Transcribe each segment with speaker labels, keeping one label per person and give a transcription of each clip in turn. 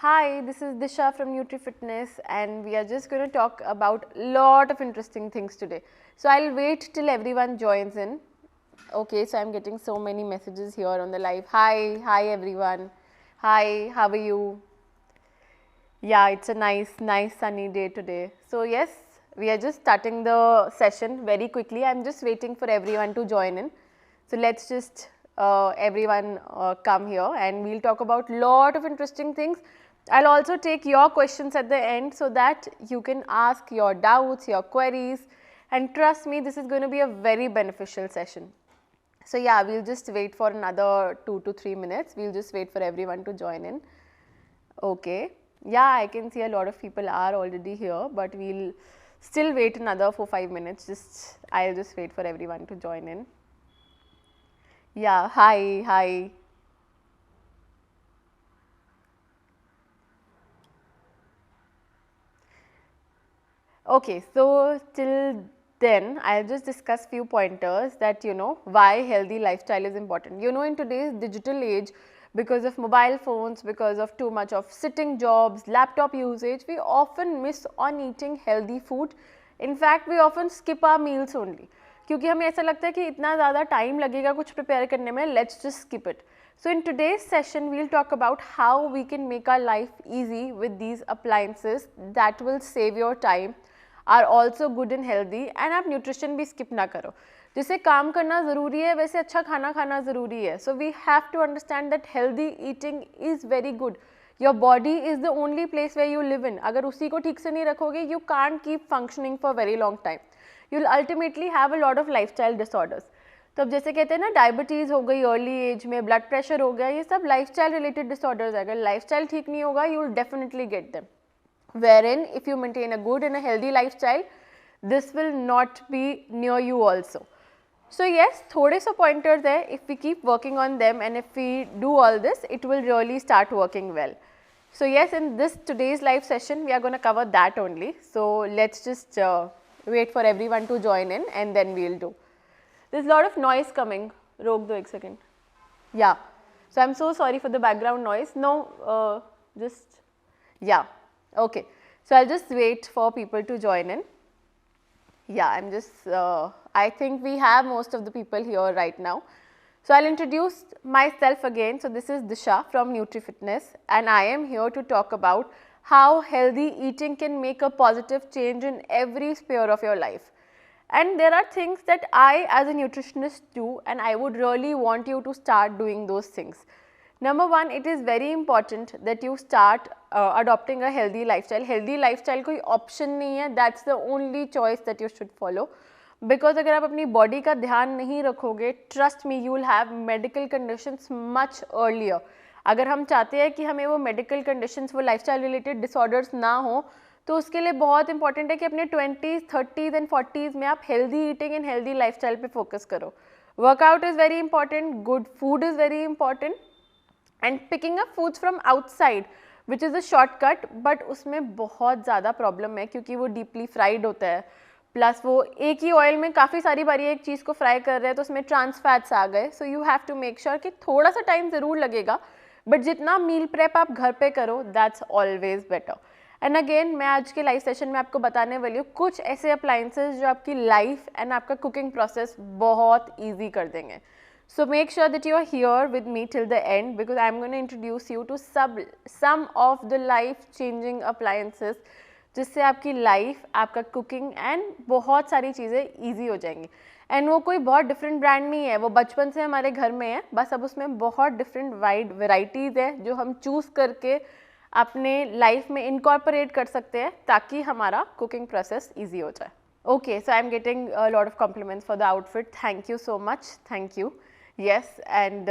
Speaker 1: Hi, this is Disha from NutriFitness and we are just going to talk about lot of interesting things today. So I'll wait till everyone joins in. Okay, so I'm getting so many messages here on the live. Hi everyone. Hi, how are you? Yeah, it's a nice sunny day today. So yes, we are just starting the session very quickly. I'm just waiting for everyone to join in. So let's just everyone come here and we'll talk about lot of interesting things. I'll also take your questions at the end so that you can ask your doubts, your queries, and trust me, this is going to be a very beneficial session. So yeah, we'll just wait for another 2 to 3 minutes. We'll just wait for everyone to join in. Okay. Yeah, I can see a lot of people are already here, but we'll still wait another 4-5 minutes. I'll just wait for everyone to join in. Yeah, hi. Okay, so till then I'll just discuss few pointers that why healthy lifestyle is important. In today's digital age, because of mobile phones, because of too much of sitting jobs, laptop usage, we often miss on eating healthy food. In fact, we often skip our meals only. क्योंकि हमें ऐसा लगता है कि इतना ज़्यादा time लगेगा कुछ प्रिपेयर करने में, let's just skip it. So in today's session, we'll talk about how we can make our life easy with these appliances that will save your time, are also good and healthy, and आप nutrition भी skip ना करो. जैसे काम करना ज़रूरी है वैसे अच्छा खाना खाना ज़रूरी है. So we have to understand that healthy eating is very good. Your body is the only place where you live in. अगर उसी को ठीक से नहीं रखोगे, you can't keep functioning for very long time. You'll ultimately have a lot of lifestyle disorders. तो अब जैसे कहते हैं ना, डायबिटीज़ हो गई अर्ली एज में, ब्लड प्रेशर हो गया, ये सब लाइफस्टाइल रिलेटेड डिसऑर्डर्स है. अगर लाइफस्टाइल ठीक नहीं होगा, you will definitely get them. Wherein if you maintain a good and a healthy lifestyle, this will not be near you also. So yes, थोड़े से pointers है. If we keep working on them and if we do all this, it will really start working well. So yes, in this today's live session, we are going to cover that only. So let's just wait for everyone to join in and then we'll do. There's a lot of noise coming. रोक दो एक second. Yeah. So I'm so sorry for the background noise. No, yeah. Okay. So I'll just wait for people to join in. Yeah, I think we have most of the people here right now. So I'll introduce myself again. So this is Disha from NutriFitness and I am here to talk about how healthy eating can make a positive change in every sphere of your life. And there are things that I as a nutritionist do and I would really want you to start doing those things. Number one, it is very important that you start adopting a healthy lifestyle. Healthy lifestyle कोई option नहीं है, that's the only choice that you should follow. Because अगर आप अपनी body का ध्यान नहीं रखोगे, trust me, you will have medical conditions much earlier. अगर हम चाहते हैं कि हमें वो medical conditions, वो lifestyle related disorders ना हो, तो उसके लिए बहुत इंपॉर्टेंट है कि अपने 20s, 30s एंड 40s में आप healthy eating and healthy lifestyle पे फोकस करो. Workout is very important, good food is very important and picking up foods from outside which is a shortcut, but उसमें बहुत ज़्यादा प्रॉब्लम है क्योंकि वो डीपली फ्राइड होता है, प्लस वो एक ही ऑयल में काफ़ी सारी बारी एक चीज़ को फ्राई कर रहे हैं तो उसमें ट्रांस फैट्स आ गए. So you have to make sure कि थोड़ा सा टाइम ज़रूर लगेगा, बट जितना मील प्रेप आप घर पे करो, that's always better. And again मैं आज के लाइव सेशन में आपको बताने वाली हूँ कुछ ऐसे अप्लाइंसेज जो आपकी लाइफ एंड आपका कुकिंग प्रोसेस बहुत ईजी कर देंगे. So make sure that you are here with me till the end because I am going to introduce you to some of the life changing appliances जिससे आपकी life, आपका cooking and बहुत सारी चीज़ें easy हो जाएंगी. एंड वो कोई बहुत डिफरेंट ब्रांड नहीं है, वो बचपन से हमारे घर में है, बस अब उसमें बहुत डिफरेंट वाइड वेराइटीज़ है जो हम चूज़ करके अपने लाइफ में इनकॉर्पोरेट कर सकते हैं ताकि हमारा कुकिंग प्रोसेस ईजी हो जाए. Okay, so I am getting lot of compliments for the outfit. Thank you so much, thank you. Yes, and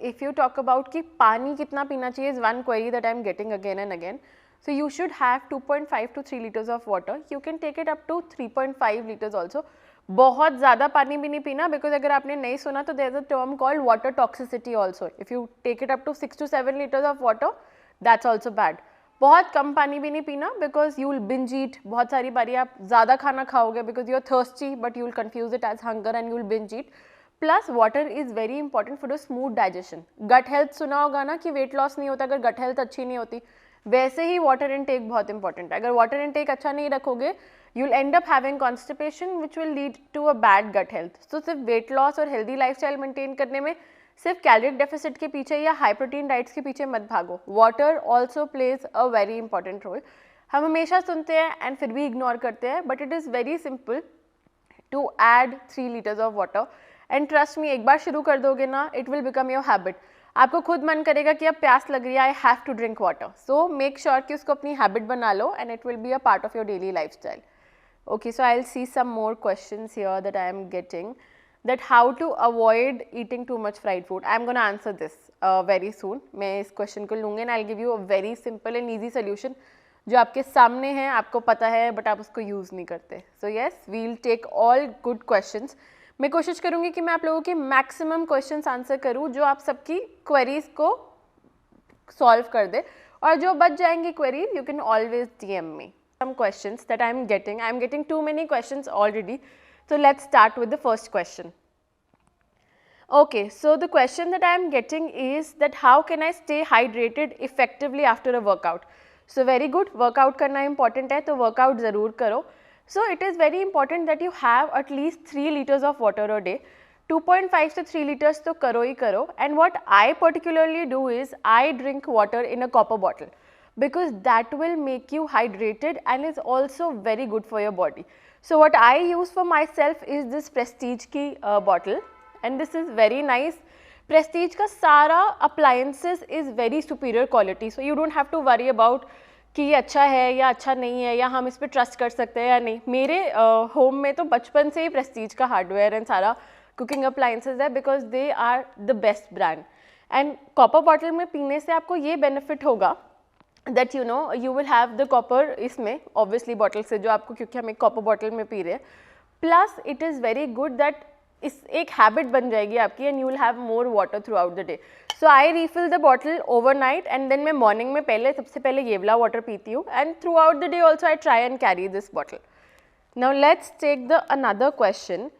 Speaker 1: if you talk about कि पानी कितना पीना चाहिए is one query that I am getting again and again. So you should have 2.5 to 3 liters of water. You can take it up to 3.5 liters also. बहुत ज़्यादा पानी भी नहीं पीना because अगर आपने नहीं सुना तो there is a term called water toxicity also. If you take it up to 6 to 7 liters of water, that's also bad. बहुत कम पानी भी नहीं पीना because you will binge eat. बहुत सारी बारी आप ज़्यादा खाना खाओगे because you are thirsty but you will confuse it as hunger and you will binge eat. Plus water is very important for the smooth digestion. Gut health सुना होगा ना कि वेट लॉस नहीं होता अगर गट हेल्थ अच्छी नहीं होती. वैसे ही वाटर इनटेक बहुत इंपॉर्टेंट है. अगर वाटर इनटेक अच्छा नहीं रखोगे, you'll end up having constipation which will lead to a bad gut health. So सिर्फ weight loss और healthy lifestyle maintain करने में सिर्फ कैलोरिक डेफिसिट के पीछे या हाई प्रोटीन डाइट्स के पीछे मत भागो. Water also plays a very important role. हम हमेशा सुनते हैं एंड फिर भी इग्नोर करते हैं, but it is very simple to add 3 liters of water. And trust me, एक बार शुरू कर दोगे ना, it will become your habit. आपको खुद मन करेगा कि अब प्यास लग रही है, I have to drink water. So make sure कि उसको अपनी हैबिट बना लो and it will be a part of your daily life style. Okay, so I'll see some more questions here that I am getting, that how to avoid eating too much fried food. I am going to answer this very soon. मैं इस question को लूँगी and I'll give you a very simple and easy solution जो आपके सामने है, आपको पता है but आप उसको use नहीं करते. So yes, we'll take all good questions. मैं कोशिश करूँगी कि मैं आप लोगों के maximum questions answer करूँ जो आप सबकी queries को solve कर दे, और जो बच जाएंगी queries you can always DM me. Some questions that I am getting too many questions already, so let's start with the first question. Okay, so the question that I am getting is that how can I stay hydrated effectively after a workout? So very good, workout करना important है, तो workout ज़रूर करो. So it is very important that you have at least 3 liters of water a day. 2.5 to 3 liters तो करो ही करो. And what I particularly do is I drink water in a copper bottle, because that will make you hydrated and is also very good for your body. So what I use for myself is this Prestige की bottle, and this is very nice. Prestige का सारा appliances is very superior quality, so you don't have to worry about कि ये अच्छा है या अच्छा नहीं है, या हम इस पर ट्रस्ट कर सकते हैं या नहीं. मेरे होम में तो बचपन से ही Prestige का हार्डवेयर एंड सारा कुकिंग अप्लायंसेज है, because they are the best brand. And copper bottle में पीने से आपको ये बेनिफिट होगा that you know you will have the copper इसमें obviously bottle से जो आपको, क्योंकि हम एक copper bottle में पी रहे हैं, plus it is very good that इस एक habit बन जाएगी आपकी and you will have more water throughout the day. So I refill the bottle overnight and then मैं morning में पहले सबसे पहले ये वाला water पीती हूँ, and throughout the day also I try and carry this bottle. Now let's take the another question.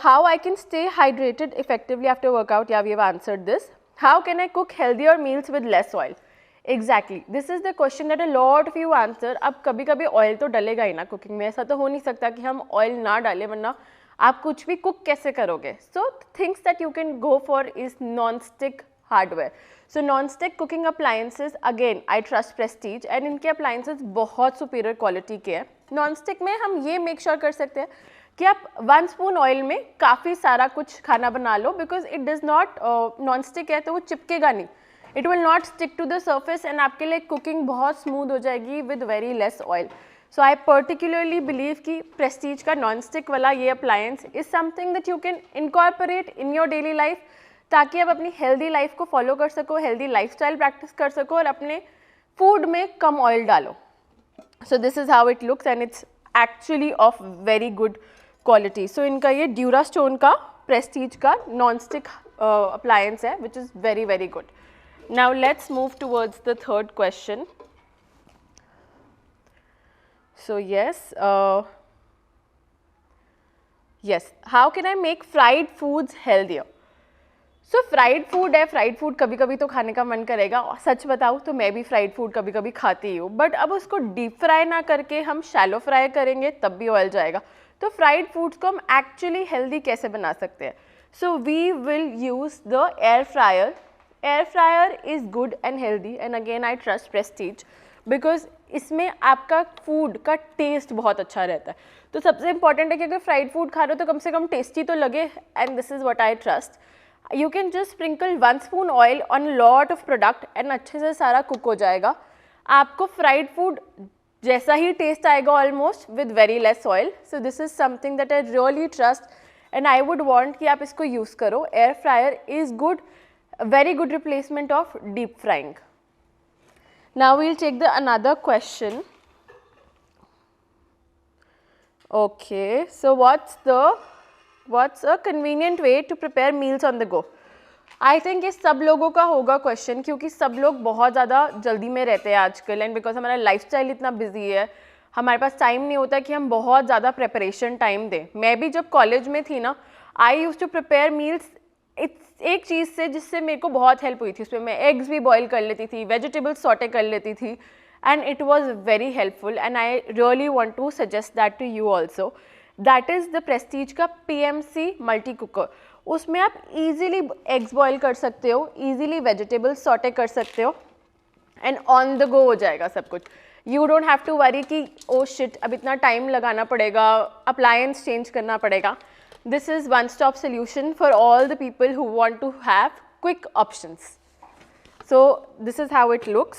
Speaker 1: How I can stay hydrated effectively after workout? Yeah, we have answered this. How can I cook healthier meals with less oil? Exactly, this is the question that a lot of you answer. अब कभी कभी oil तो डलेगा ही ना cooking में, ऐसा तो हो नहीं सकता कि हम ऑयल ना डालें, वरना आप कुछ भी कुक कैसे करोगे. So things that you can go for is non stick hardware. So non stick cooking appliances, again I trust Prestige, and इनके अप्लायंसेज बहुत सुपीरियर क्वालिटी के हैं. नॉन स्टिक में हम ये मेक श्योर कर सकते हैं कि आप 1 स्पून ऑयल में काफ़ी सारा कुछ खाना बना लो, because it does not, non stick है तो वो चिपकेगा नहीं, it will not stick to the surface, and आपके लिए कुकिंग बहुत स्मूथ हो जाएगी with very less oil. So I particularly believe कि प्रेस्टीज का नॉन स्टिक वाला ये appliance is something that you can incorporate in your daily life, ताकि आप अपनी हेल्दी लाइफ को फॉलो कर सको, हेल्दी लाइफस्टाइल प्रैक्टिस कर सको और अपने फूड में कम ऑयल डालो. So this is how it looks and it's actually of very good quality. So इनका ये ड्यूरास्टोन का प्रेस्टीज का नॉन स्टिक अप्लायंस है, which is very very good. Now let's move towards the third question. So yes, how can I make fried foods healthier? So fried food है, fried food कभी कभी तो खाने का मन करेगा. सच बताऊँ तो मैं भी fried food कभी कभी खाती हूँ, बट अब उसको डीप फ्राई ना करके हम शैलो फ्राई करेंगे तब भी ऑयल जाएगा. तो फ्राइड फूड्स को हम एक्चुअली हेल्दी कैसे बना सकते हैं? So we will use the air fryer. Air fryer is good and healthy, and again I trust Prestige, because इसमें आपका फूड का टेस्ट बहुत अच्छा रहता है. तो सबसे इंपॉर्टेंट है कि अगर फ्राइड फूड खा रहे हो तो कम से कम टेस्टी तो लगे, and this is what I trust. You can just sprinkle 1 spoon oil on lot of product and अच्छे से सारा कुक हो जाएगा. आपको फ्राइड फूड जैसा ही टेस्ट आएगा almost with very less oil. So this is something that I really trust and I would want कि आप इसको यूज़ करो. Air fryer is good, a very good replacement of deep frying. Now we'll take the another question. Okay, so what's a convenient way to prepare meals on the go? I think ये सब लोगों का होगा question, क्योंकि सब लोग बहुत ज़्यादा जल्दी में रहते हैं आजकल, एंड बिकॉज हमारा लाइफस्टाइल इतना बिजी है, हमारे पास टाइम नहीं होता कि हम बहुत ज़्यादा प्रिपरेशन टाइम दें. मैं भी जब कॉलेज में थी ना, आई यूज टू प्रिपेयर मील्स एक चीज़ से जिससे मेरे को बहुत हेल्प हुई थी, उसमें मैं एग्स भी बॉईल कर लेती थी, वेजिटेबल्स सॉटे कर लेती थी, and it was very helpful and I really want to suggest that to you also. That is the Prestige का PMC मल्टी कुकर. उसमें आप इजीली एग्स बॉईल कर सकते हो, इजीली वेजिटेबल्स सॉटे कर सकते हो, एंड ऑन द गो हो जाएगा सब कुछ. You don't have to worry कि ओ शिट अब इतना टाइम लगाना पड़ेगा, अप्लायंस चेंज करना पड़ेगा. This is one-stop solution for all the people who want to have quick options. So this is how it looks.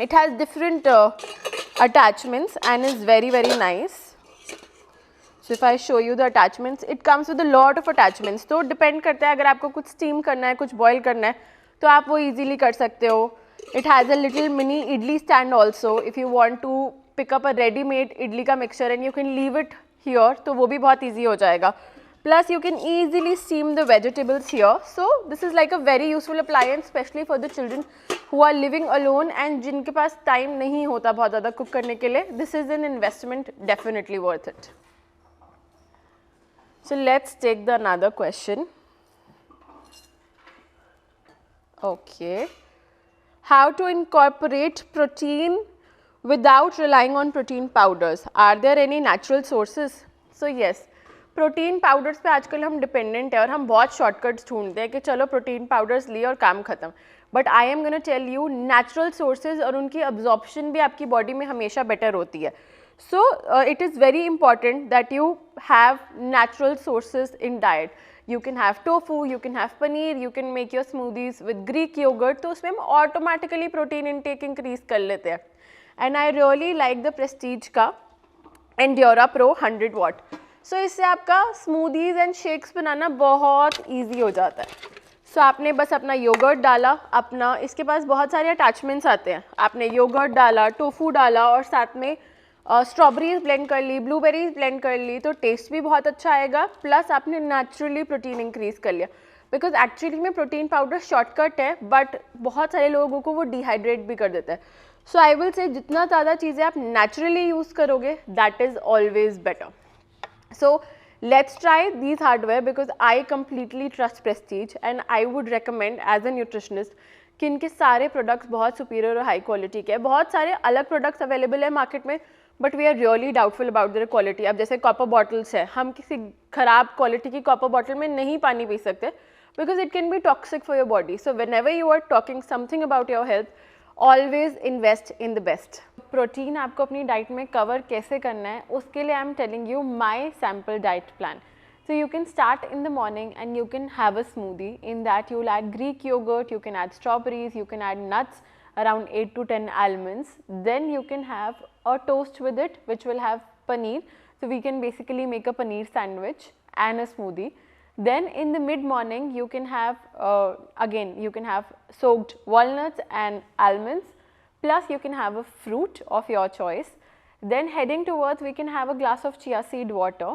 Speaker 1: It has different attachments and is very nice. So if I show you the attachments, it comes with a lot of attachments. तो depend करता है, अगर आपको कुछ steam करना है, कुछ boil करना है, तो आप वो easily कर सकते हो. It has a little mini idli stand also. If you want to pick up a ready-made idli का mixture and you can leave it here, तो वो भी बहुत easy हो जाएगा. Plus you can easily steam the vegetables here. So this is like a very useful appliance, especially for the children who are living alone and जिनके पास time नहीं होता बहुत ज़्यादा cook करने के लिए. This is an investment definitely worth it. So let's take the another question. Okay. How to incorporate protein without relying on protein powders? Are there any natural sources? So yes, protein powders पे आजकल हम dependent है और हम बहुत shortcuts ढूंढते हैं कि चलो protein powders लिए और काम खत्म. But I am going to tell you natural sources और उनकी absorption भी आपकी body में हमेशा better होती है. So it is very important that you have natural sources in diet. You can have tofu, you can have paneer, you can make your smoothies with Greek yogurt. तो उसमें हम automatically protein intake increase कर लेते हैं. And I really like the Prestige का Endura Pro 100 watt. So इससे आपका smoothies and shakes बनाना बहुत easy हो जाता है. So आपने बस अपना yogurt डाला, अपना इसके पास बहुत सारे attachments आते हैं. आपने yogurt डाला, tofu डाला और साथ में स्ट्रॉबेरीज ब्लेंड कर ली, ब्लूबेरीज ब्लेंड कर ली, तो टेस्ट भी बहुत अच्छा आएगा. प्लस आपने नेचुरली प्रोटीन इंक्रीज कर लिया. बिकॉज एक्चुअली में प्रोटीन पाउडर शॉर्टकट है, बट बहुत सारे लोगों को वो डिहाइड्रेट भी कर देता है. सो आई विल से जितना ज़्यादा चीज़ें आप नेचुरली यूज़ करोगे that is always better. So let's try these hardware because I completely trust Prestige and I would recommend as a nutritionist कि इनके सारे प्रोडक्ट्स बहुत सुपीरियर और हाई क्वालिटी के हैं. बहुत सारे अलग प्रोडक्ट्स अवेलेबल है मार्केट में, but we are really doubtful about their quality. अब जैसे कॉपर बॉटल्स है, हम किसी ख़राब क्वालिटी की कॉपर बॉटल में नहीं पानी पी सकते because it can be toxic for your body. So whenever you are talking something about your health, always invest in the best. Protein आपको अपनी डाइट में कवर कैसे करना है, उसके लिए I am telling you my sample diet plan. So you can start in the morning and you can have a smoothie. In that you will add Greek yogurt, you can add strawberries, you can add nuts, around 8 to 10 almonds. Then you can have a toast with it which will have paneer. So we can basically make a paneer sandwich and a smoothie. Then in the mid morning you can have again you can have soaked walnuts and almonds, plus you can have a fruit of your choice. Then heading towards we can have a glass of chia seed water.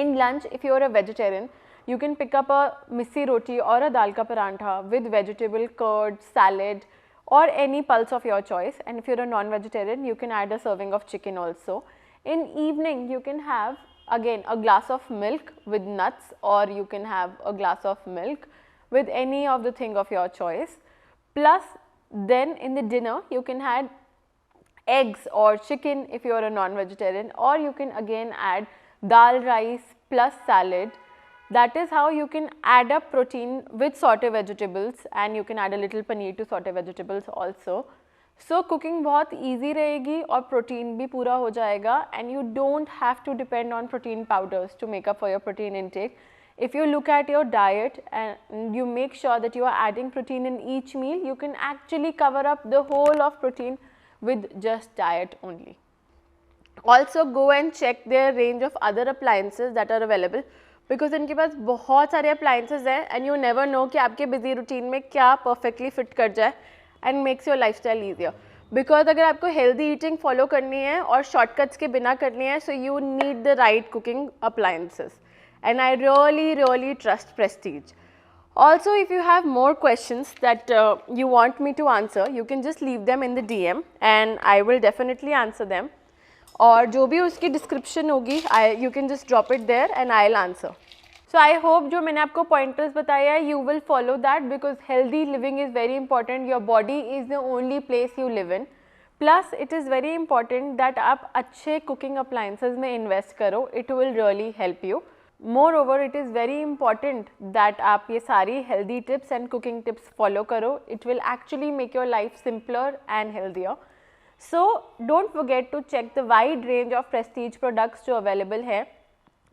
Speaker 1: In lunch, if you are a vegetarian, you can pick up a missi roti or a dal ka parantha with vegetable curd, salad or any pulse of your choice. And if you are a non-vegetarian, you can add a serving of chicken also. In evening, you can have again a glass of milk with nuts, or you can have a glass of milk with any of the thing of your choice. Plus then in the dinner, you can add eggs or chicken if you are a non-vegetarian, or you can again add dal rice plus salad. That is how you can add up protein with saute vegetables, and you can add a little paneer to saute vegetables also. So cooking बहुत easy रहेगी और protein भी पूरा हो जाएगा, and you don't have to depend on protein powders to make up for your protein intake. If you look at your diet and you make sure that you are adding protein in each meal, you can actually cover up the whole of protein with just diet only. Also go and check their range of other appliances that are available, because इनके पास बहुत सारे appliances हैं and you never know कि आपके busy routine में क्या perfectly fit कर जाए and makes your lifestyle easier. Because अगर आपको healthy eating follow करनी है और shortcuts के बिना करनी है, so you need the right cooking appliances, and I really trust Prestige. Also, if you have more questions that you want me to answer, you can just leave them in the DM and I will definitely answer them. और जो भी उसकी description होगी, you can just drop it there and I will answer. So I hope जो मैंने आपको pointers बताया है you will follow that, because healthy living is very important. Your body is the only place you live in. Plus it is very important that आप अच्छे cooking appliances में invest करो. It will really help you. Moreover it is very important that आप ये सारी healthy tips and cooking tips follow करो. It will actually make your life simpler and healthier. So don't forget to check the wide range of Prestige products जो available है.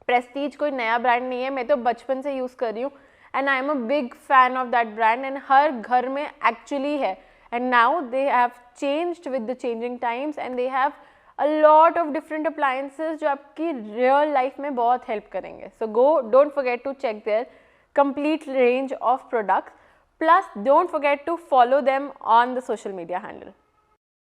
Speaker 1: Prestige कोई नया brand नहीं है, मैं तो बचपन से यूज़ कर रही हूँ and I am a big fan of that brand and हर घर में एक्चुअली है. And now they have changed with the changing times and they have a lot of different appliances जो आपकी रियल लाइफ में बहुत हेल्प करेंगे. So go, don't forget to check their complete range of products. Plus don't forget to follow them on the social media handle.